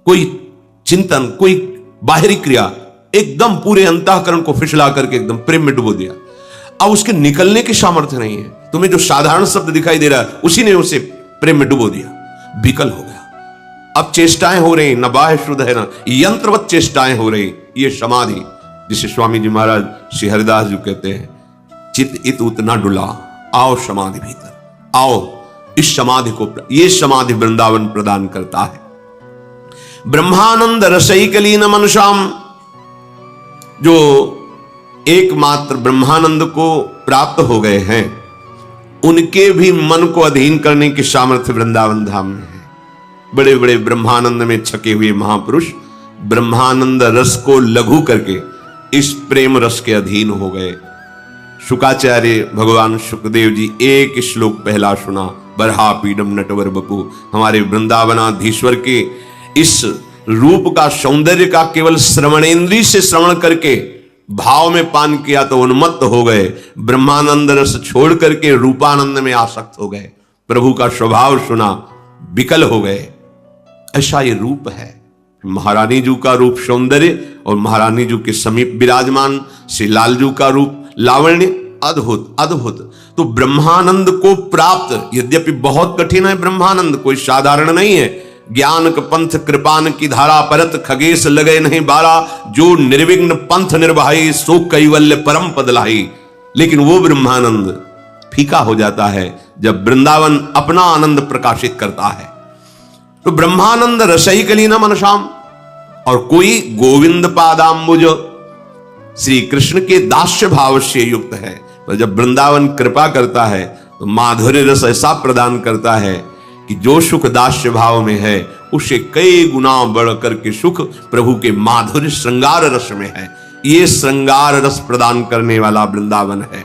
कोई चिंतन, कोई बाहरी क्रिया एकदम पूरे अंतःकरण को फिसला करके एकदम प्रेम में डुबो दिया। अब उसके निकलने की सामर्थ्य नहीं है, तुम्हें जो साधारण शब्द दिखाई दे रहा है उसी ने उसे प्रेम में डुबो दिया, विकल हो गया। अब चेष्टाएं हो रही, न बाह्य शुद्ध है, न यंत्रवत चेष्टाएं हो रही। ये समाधि जिसे स्वामी जी महाराज श्री हरिदास जी कहते हैं, चित इत उत न डुला, आओ समाधि भीतर आओ। इस समाधि को, ये समाधि वृंदावन प्रदान करता है। ब्रह्मानंद रसैकलीन मनुष्याम, जो एकमात्र ब्रह्मानंद को प्राप्त हो गए हैं, उनके भी मन को अधीन करने की सामर्थ्य वृंदावन धाम में है। बड़े बड़े ब्रह्मानंद में छके हुए महापुरुष ब्रह्मानंद रस को लघु करके इस प्रेम रस के अधीन हो गए। शुकाचार्य भगवान सुखदेव जी एक श्लोक पहला सुना, बरहा पीडम नटवर बपू। हमारे वृंदावनाधीश्वर के इस रूप का, सौंदर्य का केवल श्रवणेन्द्रिय से श्रवण करके भाव में पान किया तो उन्मत्त हो गए, ब्रह्मानंद रस छोड़ करके रूपानंद में आसक्त हो गए, प्रभु का स्वभाव सुना विकल हो गए। ऐसा ये रूप है। महारानी जी का रूप सौंदर्य और महारानी जी के समीप विराजमान श्री लालजू का रूप लावण्य, अद्भुत अद्भुत। तो ब्रह्मानंद को प्राप्त, यद्यपि बहुत कठिन है ब्रह्मानंद, कोई साधारण नहीं है। ज्ञान क पंथ कृपान की धारा परत खगेश लगे नहीं बारा, जो निर्विघ्न पंथ निर्वाही सो कैवल्य परम पद लाही। लेकिन वो ब्रह्मानंद फीका हो जाता है जब वृंदावन अपना आनंद प्रकाशित करता है। तो ब्रह्मानंद रसई कलीना मनसाम, और कोई गोविंद पादाम्बुज श्री कृष्ण के दास्य भाव से युक्त है। पर जब वृंदावन कृपा करता है तो माधुर्य रस ऐसा प्रदान करता है कि जो सुख दास्य भाव में है उससे कई गुना बढ़ करके सुख प्रभु के माधुर्य श्रृंगार रस में है। ये श्रृंगार रस प्रदान करने वाला वृंदावन है।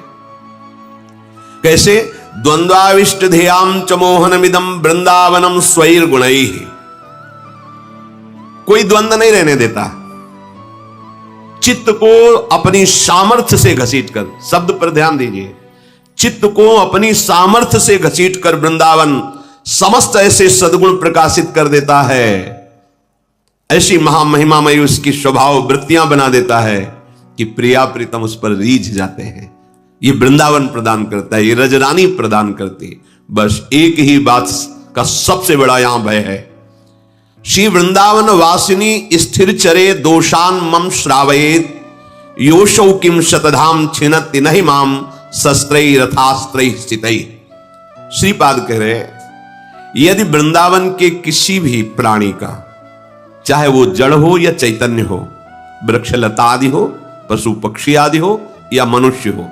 कैसे? द्वंद्वाविष्ट ध्येयाम च मोहनमिदं वृंदावनम स्वैर गुणैः। कोई द्वंद्व नहीं रहने देता। चित्त को अपनी सामर्थ्य से घसीट कर, शब्द पर ध्यान दीजिए, चित्त को अपनी सामर्थ्य से घसीट कर वृंदावन समस्त ऐसे सद्गुण प्रकाशित कर देता है, ऐसी महामहिमामयी उसकी स्वभाव वृत्तियां बना देता है कि प्रिया प्रीतम उस पर रीझ जाते हैं। ये वृंदावन प्रदान करता है, ये रजरानी प्रदान करती है। बस एक ही बात का सबसे बड़ा यहां भय है, श्री वृंदावन वासिनी स्थिर चरे दोषान मम श्रावयेत, योशौ किम शतधाम छिनत्ति नहीं माम शस्त्रैः रथास्त्रैः स्थितैः। श्रीपाद कह रहे, यदि वृंदावन के किसी भी प्राणी का, चाहे वो जड़ हो या चैतन्य हो, वृक्ष लता आदि हो, पशु पक्षी आदि हो या मनुष्य हो,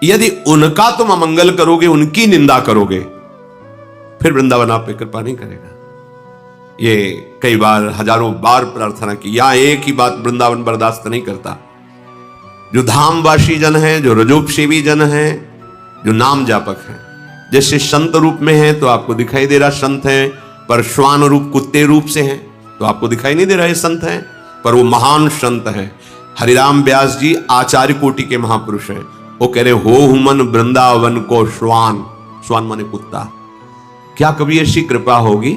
यदि उनका तुम अमंगल करोगे, उनकी निंदा करोगे, फिर वृंदावन आप पे कृपा नहीं करेगा। ये कई बार, हजारों बार प्रार्थना की। यहां एक ही बात वृंदावन बर्दाश्त नहीं करता। जो धामवासी जन हैं, जो रजोपसेवी जन हैं, जो नाम जापक हैं, जैसे संत रूप में हैं तो आपको दिखाई दे रहा संत हैं, पर श्वान रूप कुत्ते रूप से हैं तो आपको दिखाई नहीं दे रहा है संत हैं, पर वो महान संत हैं। हरिराम व्यास जी आचार्य कोटि के महापुरुष हैं। वो कह रहे, हो हुमन वृंदावन को श्वान, श्वान माने कुत्ता। क्या कभी ऐसी कृपा होगी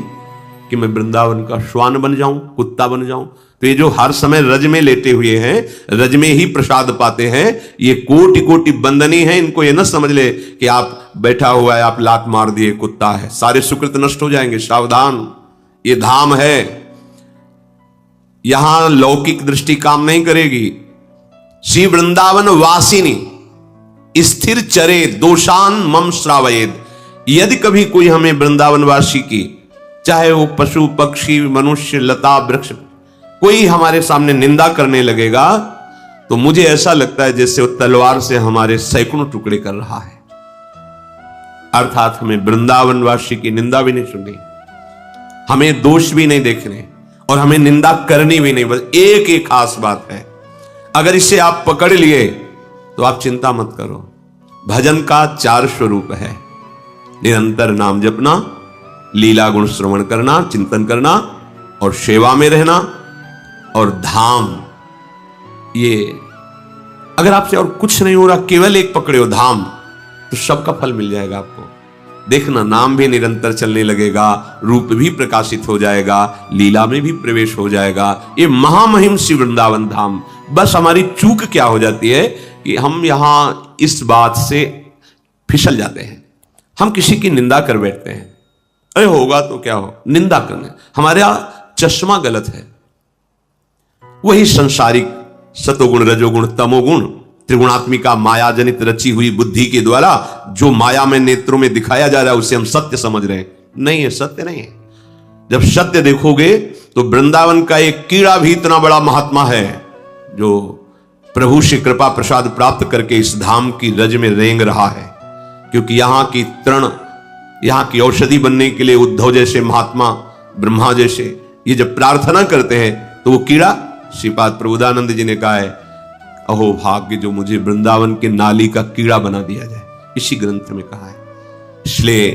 कि मैं वृंदावन का श्वान बन जाऊं, कुत्ता बन जाऊं? तो ये जो हर समय रज में लेटे हुए हैं, रज में ही प्रसाद पाते हैं, ये कोटि कोटि बंदनी है। इनको ये न समझ ले कि आप बैठा हुआ है, आप लात मार दिए, कुत्ता है, सारे सुकृत नष्ट हो जाएंगे। सावधान, ये धाम है, यहां लौकिक दृष्टि काम नहीं करेगी। श्री वृंदावन वासिनी स्थिर चरे दोषान मम श्रावयेद। यदि कभी कोई हमें वृंदावन वासी की, चाहे वो पशु पक्षी मनुष्य लता वृक्ष, कोई हमारे सामने निंदा करने लगेगा तो मुझे ऐसा लगता है जैसे वो तलवार से हमारे सैकड़ों टुकड़े कर रहा है। अर्थात हमें वृंदावन वासी की निंदा भी नहीं सुननी, हमें दोष भी नहीं देखने और हमें निंदा करनी भी नहीं। बस एक एक खास बात है, अगर इसे आप पकड़ लिए तो आप चिंता मत करो। भजन का 4 स्वरूप है, निरंतर नाम जपना, लीला गुण श्रवण करना, चिंतन करना और सेवा में रहना और धाम। ये अगर आपसे और कुछ नहीं हो रहा, केवल एक पकड़े हो धाम, तो सबका फल मिल जाएगा आपको। देखना, नाम भी निरंतर चलने लगेगा, रूप भी प्रकाशित हो जाएगा, लीला में भी प्रवेश हो जाएगा। ये महामहिम श्री वृंदावन धाम। बस हमारी चूक क्या हो जाती है कि हम यहां इस बात से फिसल जाते हैं, हम किसी की निंदा कर बैठते हैं। अरे होगा तो क्या हो, निंदा करने, हमारा चश्मा गलत है। वही संसारिक सतोगुण रजोगुण तमोगुण त्रिगुणात्मिका माया जनित रची हुई बुद्धि के द्वारा जो माया में नेत्रों में दिखाया जा रहा है उसे हम सत्य समझ रहे हैं। नहीं है, सत्य नहीं है। जब सत्य देखोगे तो वृंदावन का एक कीड़ा भी इतना बड़ा महात्मा है जो प्रभु से कृपा प्रसाद प्राप्त करके इस धाम की रज में रेंग रहा है। क्योंकि यहां की तृण, यहां की औषधि बनने के लिए उद्धव जैसे महात्मा, ब्रह्मा जैसे ये जब प्रार्थना करते हैं तो वो कीड़ा, श्रीपाद प्रबोधानंद जी ने कहा है, अहो भाग्य जो मुझे वृंदावन के नाली का कीड़ा बना दिया जाए, इसी ग्रंथ में कहा है। इसलिए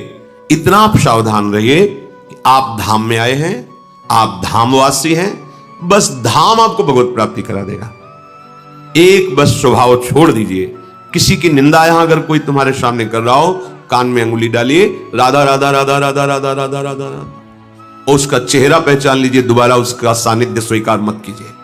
इतना आप सावधान रहिए कि आप धाम में आए हैं, आप धामवासी हैं, बस धाम आपको भगवत प्राप्ति करा देगा। एक बस स्वभाव छोड़ दीजिए, किसी की निंदा यहां अगर कोई तुम्हारे सामने कर रहा हो, कान में अंगुली डालिए, राधा राधा राधा राधा राधा राधा राधा राधा, और उसका चेहरा पहचान लीजिए, दोबारा उसका सानिध्य स्वीकार मत कीजिए।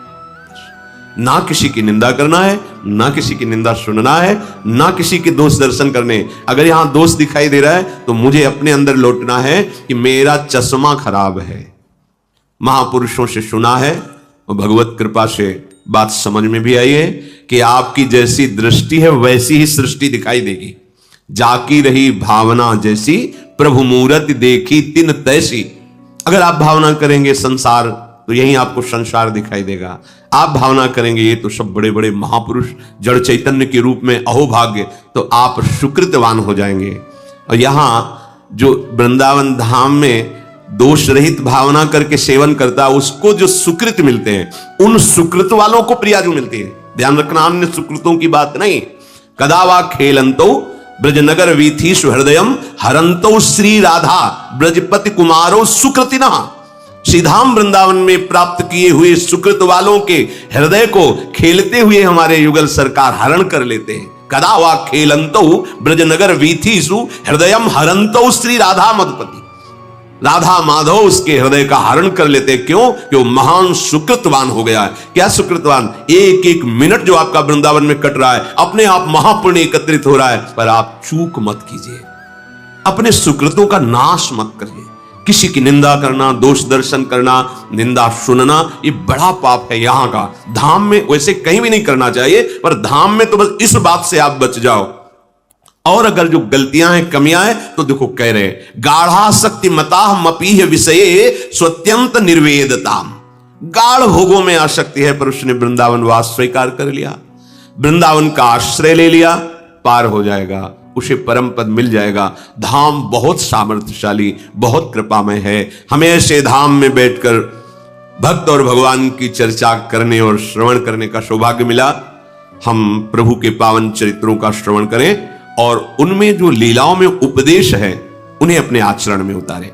ना किसी की निंदा करना है, ना किसी की निंदा सुनना है, ना किसी के दोष दर्शन करने। अगर यहां दोष दिखाई दे रहा है तो मुझे अपने अंदर लौटना है कि मेरा चश्मा खराब है। महापुरुषों से सुना है और भगवत कृपा से बात समझ में भी आई है कि आपकी जैसी दृष्टि है वैसी ही सृष्टि दिखाई देगी। जाकी रही भावना जैसी, प्रभु मूरत देखी तिन तैसी। अगर आप भावना करेंगे संसार, तो यही आपको संसार दिखाई देगा। आप भावना करेंगे ये तो सब बड़े बड़े महापुरुष जड़ चैतन्य के रूप में, अहो भाग्य, तो आप सुकृतवान हो जाएंगे। और यहां जो वृंदावन धाम में दोष रहित भावना करके सेवन करता है, उसको जो सुकृत मिलते हैं, उन सुकृत वालों को प्रियाजू मिलती है। ध्यान रखना, अन्य सुकृतों की बात नहीं। कदावा खेलंतो ब्रजनगर वीथीषु हृदयम हरंतो श्री राधा ब्रजपति कुमारो सुकृतिना। सीधाम वृंदावन में प्राप्त किए हुए सुकृत वालों के हृदय को खेलते हुए हमारे युगल सरकार हरण कर लेते हैं। कदा वा खेलंतो ब्रजनगर वीथीषु हृदयम हरंतो श्री राधा मधुपति। राधा माधव उसके हृदय का हरण कर लेते। क्यों? कि वो महान सुकृतवान हो गया है। क्या सुकृतवान? एक एक मिनट जो आपका वृंदावन में कट रहा है, अपने आप महापुण्य एकत्रित हो रहा है, पर आप चूक मत कीजिए, अपने सुकृतों का नाश मत करिए। किसी की निंदा करना, दोष दर्शन करना, निंदा सुनना, ये बड़ा पाप है यहाँ का। धाम में वैसे कहीं भी नहीं करना चाहिए, पर धाम में तो बस इस बात से आप बच जाओ। और अगर जो गलतियां हैं, कमियां हैं, तो देखो कह रहे हैं, गाढ़ा शक्ति मता मपीह विषय स्वत्यंत निर्वेदताम। गाढ़ भोगों में आसक्ति है, पर उसने वृंदावन वास स्वीकार कर लिया, वृंदावन का आश्रय ले लिया, पार हो जाएगा, उसे परम पद मिल जाएगा। धाम बहुत सामर्थ्यशाली, बहुत कृपामय है। हमें ऐसे धाम में बैठकर भक्त और भगवान की चर्चा करने और श्रवण करने का सौभाग्य मिला। हम प्रभु के पावन चरित्रों का श्रवण करें और उनमें जो लीलाओं में उपदेश है, उन्हें अपने आचरण में उतारें।